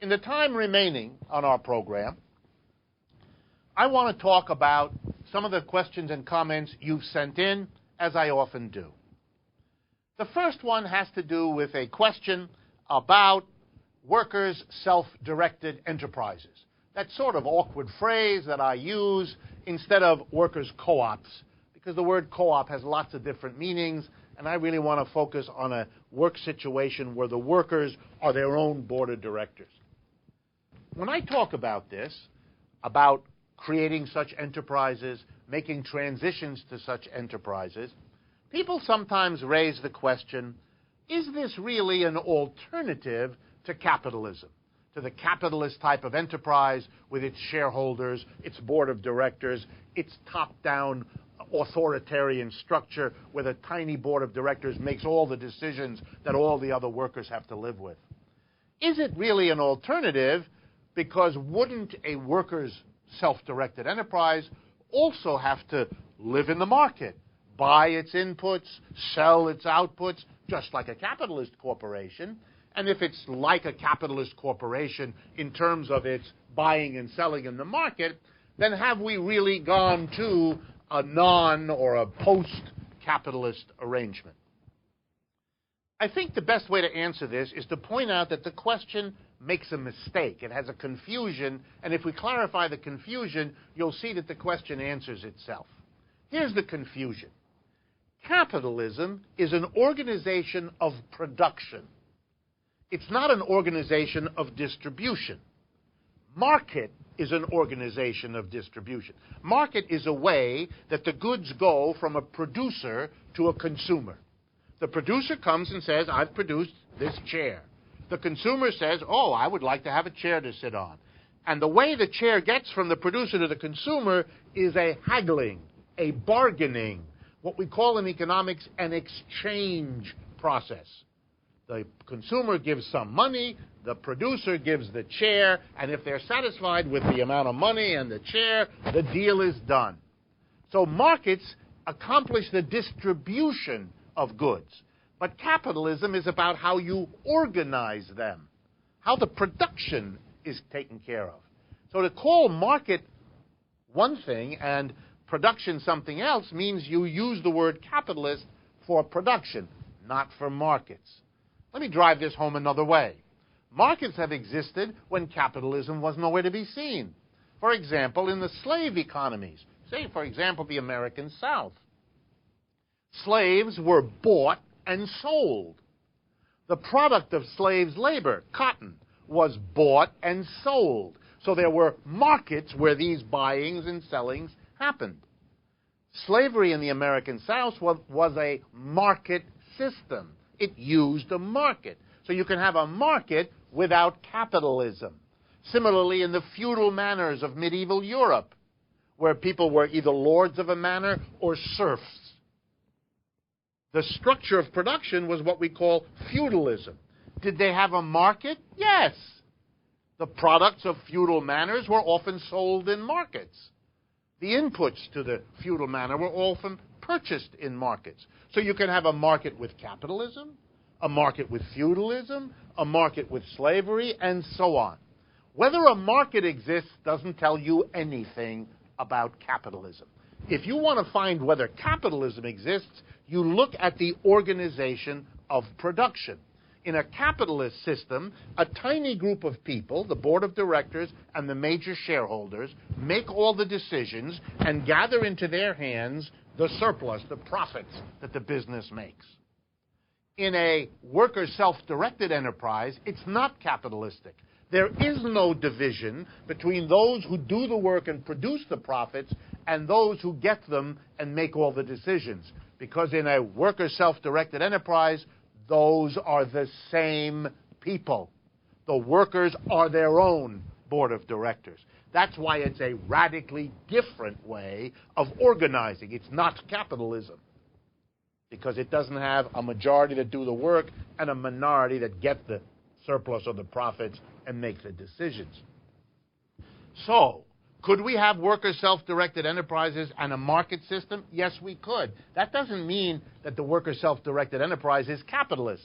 In the time remaining on our program, I want to talk about some of the questions and comments you've sent in, as I often do. The first one has to do with a question about workers' self-directed enterprises. That sort of awkward phrase that I use instead of workers' co-ops, because the word co-op has lots of different meanings, and I really want to focus on a work situation where the workers are their own board of directors. When I talk about this, about creating such enterprises, making transitions to such enterprises, people sometimes raise the question, is this really an alternative to capitalism, to the capitalist type of enterprise with its shareholders, its board of directors, its top-down authoritarian structure where the tiny board of directors makes all the decisions that all the other workers have to live with? Is it really an alternative? Because wouldn't a worker's self-directed enterprise also have to live in the market, buy its inputs, sell its outputs, just like a capitalist corporation? And if it's like a capitalist corporation in terms of its buying and selling in the market, then have we really gone to a non or a post-capitalist arrangement? I think the best way to answer this is to point out that the question makes a mistake. It has a confusion, and if we clarify the confusion, you'll see that the question answers itself. Here's the confusion. Capitalism is an organization of production. It's not an organization of distribution. Market is an organization of distribution. Market is a way that the goods go from a producer to a consumer. The producer comes and says, I've produced this chair. The consumer says, oh, I would like to have a chair to sit on. And the way the chair gets from the producer to the consumer is a haggling, a bargaining, what we call in economics an exchange process. The consumer gives some money, the producer gives the chair, and if they're satisfied with the amount of money and the chair, the deal is done. So markets accomplish the distribution of goods. But capitalism is about how you organize them, how the production is taken care of. So to call market one thing and production something else means you use the word capitalist for production, not for markets. Let me drive this home another way. Markets have existed when capitalism was nowhere to be seen. For example, in the slave economies, say, for example, the American South. Slaves were bought and sold. The product of slaves' labor, cotton, was bought and sold. So there were markets where these buyings and sellings happened. Slavery in the American South was a market system. It used a market. So you can have a market without capitalism. Similarly, in the feudal manners of medieval Europe, where people were either lords of a manor or serfs. The structure of production was what we call feudalism. Did they have a market? Yes. The products of feudal manors were often sold in markets. The inputs to the feudal manor were often purchased in markets. So you can have a market with capitalism, a market with feudalism, a market with slavery, and so on. Whether a market exists doesn't tell you anything about capitalism. If you want to find whether capitalism exists, you look at the organization of production. In a capitalist system, a tiny group of people, the board of directors and the major shareholders, make all the decisions and gather into their hands the surplus, the profits that the business makes. In a worker self-directed enterprise, it's not capitalistic. There is no division between those who do the work and produce the profits and those who get them and make all the decisions. Because in a worker self-directed enterprise, those are the same people. The workers are their own board of directors. That's why it's a radically different way of organizing. It's not capitalism, because it doesn't have a majority that do the work and a minority that get the surplus or the profits and make the decisions. So, could we have worker self-directed enterprises and a market system? Yes, we could. That doesn't mean that the worker self-directed enterprise is capitalist.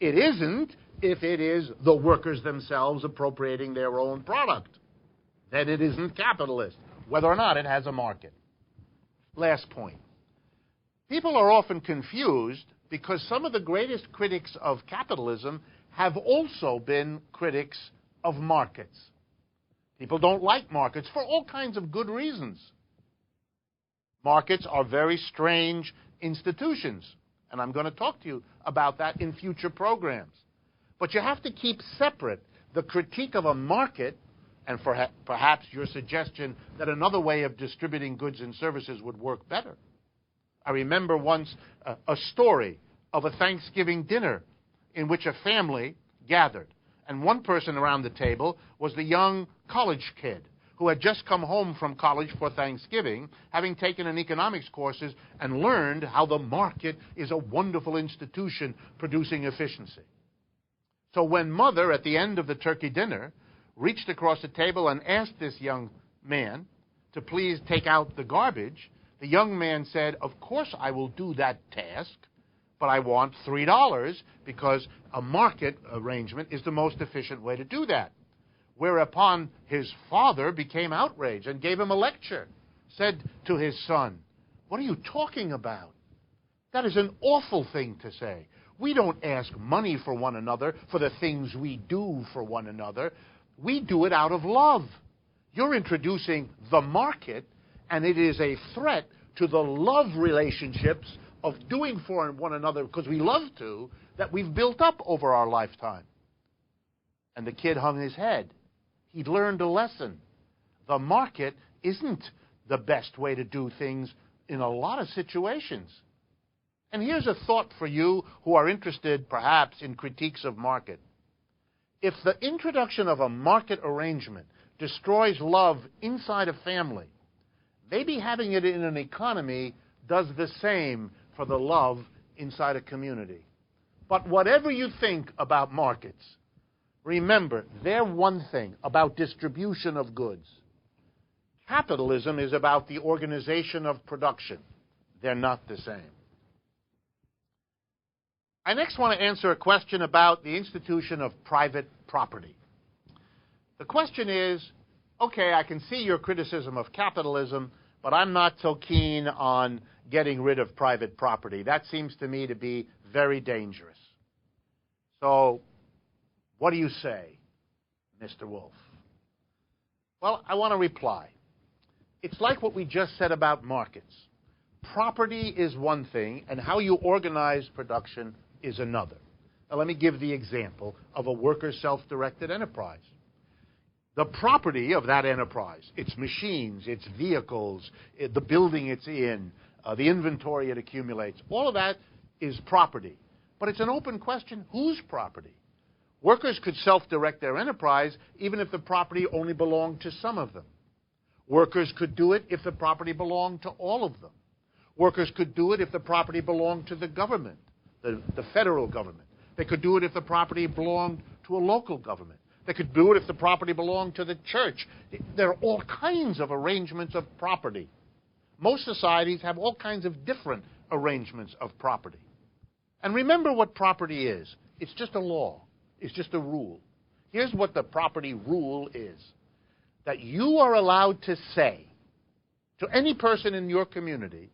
It isn't if it is the workers themselves appropriating their own product. Then it isn't capitalist, whether or not it has a market. Last point. People are often confused because some of the greatest critics of capitalism have also been critics of markets. People don't like markets for all kinds of good reasons. Markets are very strange institutions, and I'm going to talk to you about that in future programs. But you have to keep separate the critique of a market and perhaps your suggestion that another way of distributing goods and services would work better. I remember once a story of a Thanksgiving dinner in which a family gathered. And one person around the table was the young college kid who had just come home from college for Thanksgiving, having taken an economics courses and learned how the market is a wonderful institution producing efficiency. So when mother, at the end of the turkey dinner, reached across the table and asked this young man to please take out the garbage, the young man said, "Of course I will do that task, but I want $3 because a market arrangement is the most efficient way to do that." Whereupon his father became outraged and gave him a lecture, said to his son, "What are you talking about? That is an awful thing to say. We don't ask money for one another for the things we do for one another. We do it out of love. You're introducing the market, and it is a threat to the love relationships of doing for one another because we love to, that we've built up over our lifetime." And the kid hung his head. He'd learned a lesson. The market isn't the best way to do things in a lot of situations. And here's a thought for you who are interested, perhaps, in critiques of market. If the introduction of a market arrangement destroys love inside a family, maybe having it in an economy does the same for the love inside a community. But whatever you think about markets, remember, they're one thing about distribution of goods. Capitalism is about the organization of production. They're not the same. I next want to answer a question about the institution of private property. The question is, okay, I can see your criticism of capitalism, but I'm not so keen on getting rid of private property. That seems to me to be very dangerous. So, what do you say, Mr. Wolff? Well, I want to reply. It's like what we just said about markets. Property is one thing, and how you organize production is another. Now, let me give the example of a worker self-directed enterprise. The property of that enterprise, its machines, its vehicles, the building it's in, the inventory it accumulates, all of that is property. But it's an open question, whose property? Workers could self-direct their enterprise even if the property only belonged to some of them. Workers could do it if the property belonged to all of them. Workers could do it if the property belonged to the government, the federal government. They could do it if the property belonged to a local government. They could do it if the property belonged to the church. There are all kinds of arrangements of property. Most societies have all kinds of different arrangements of property. And remember what property is. It's just a law. It's just a rule. Here's what the property rule is. That you are allowed to say to any person in your community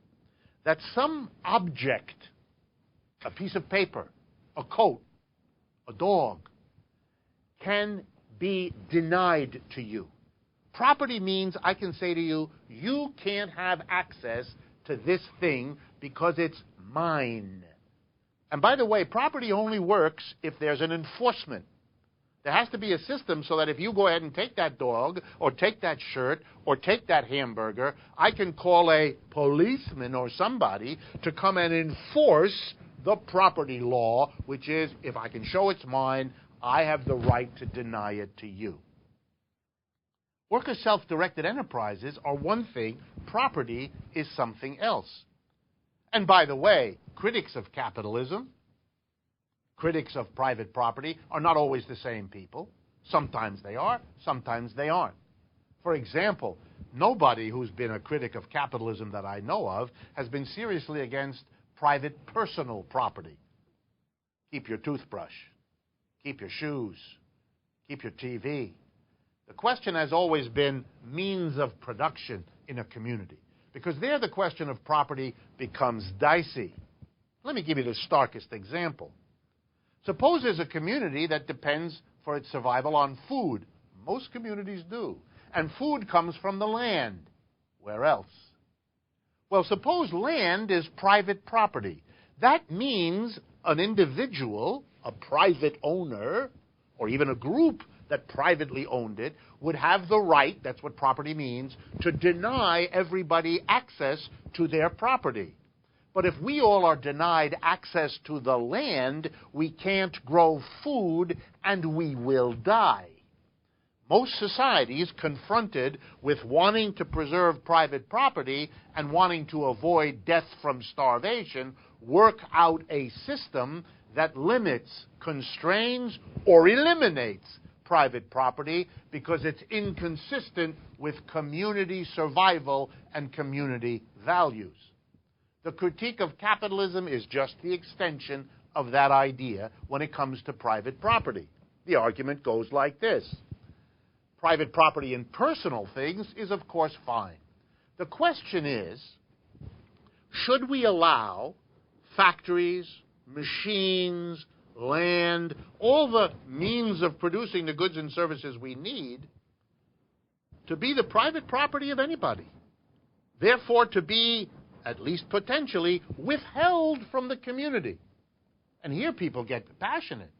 that some object, a piece of paper, a coat, a dog, can be denied to you. Property means I can say to you, you can't have access to this thing because it's mine. And by the way, property only works if there's an enforcement. There has to be a system so that if you go ahead and take that dog or take that shirt or take that hamburger, I can call a policeman or somebody to come and enforce the property law, which is if I can show it's mine, I have the right to deny it to you. Worker self-directed enterprises are one thing. Property is something else. And by the way, critics of capitalism, critics of private property are not always the same people. Sometimes they are, sometimes they aren't. For example, nobody who's been a critic of capitalism that I know of has been seriously against private personal property. keep your toothbrush, keep your shoes, keep your TV. The question has always been means of production in a community, because there the question of property becomes dicey. Let me give you the starkest example. Suppose there's a community that depends for its survival on food. Most communities do. And food comes from the land. Where else? Well, suppose land is private property. That means an individual, a private owner, or even a group that privately owned it, would have the right, that's what property means, to deny everybody access to their property. But if we all are denied access to the land, we can't grow food and we will die. Most societies confronted with wanting to preserve private property and wanting to avoid death from starvation work out a system that limits, constrains, or eliminates private property because it's inconsistent with community survival and community values. The critique of capitalism is just the extension of that idea when it comes to private property. The argument goes like this. Private property in personal things is, of course, fine. The question is, should we allow factories, machines, land, all the means of producing the goods and services we need to be the private property of anybody? Therefore, to be, at least potentially, withheld from the community. And here people get passionate.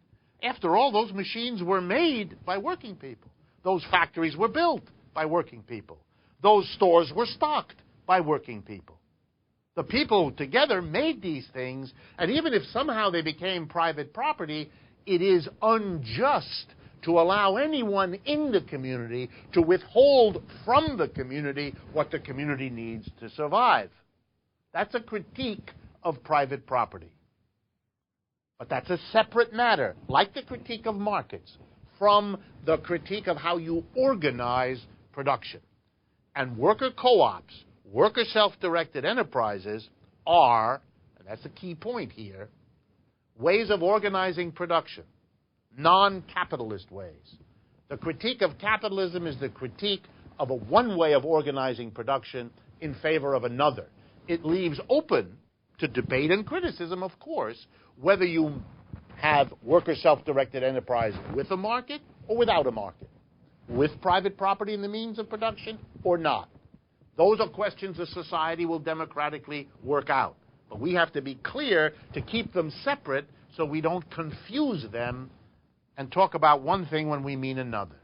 After all, those machines were made by working people. Those factories were built by working people. Those stores were stocked by working people. The people together made these things, and even if somehow they became private property, it is unjust to allow anyone in the community to withhold from the community what the community needs to survive. That's a critique of private property. But that's a separate matter, like the critique of markets, from the critique of how you organize production. And worker co-ops, worker self-directed enterprises are, and that's a key point here, ways of organizing production, non-capitalist ways. The critique of capitalism is the critique of one way of organizing production in favor of another. It leaves open to debate and criticism, of course, whether you have worker self-directed enterprise with a market or without a market, with private property in the means of production or not. Those are questions the society will democratically work out. But we have to be clear to keep them separate so we don't confuse them and talk about one thing when we mean another.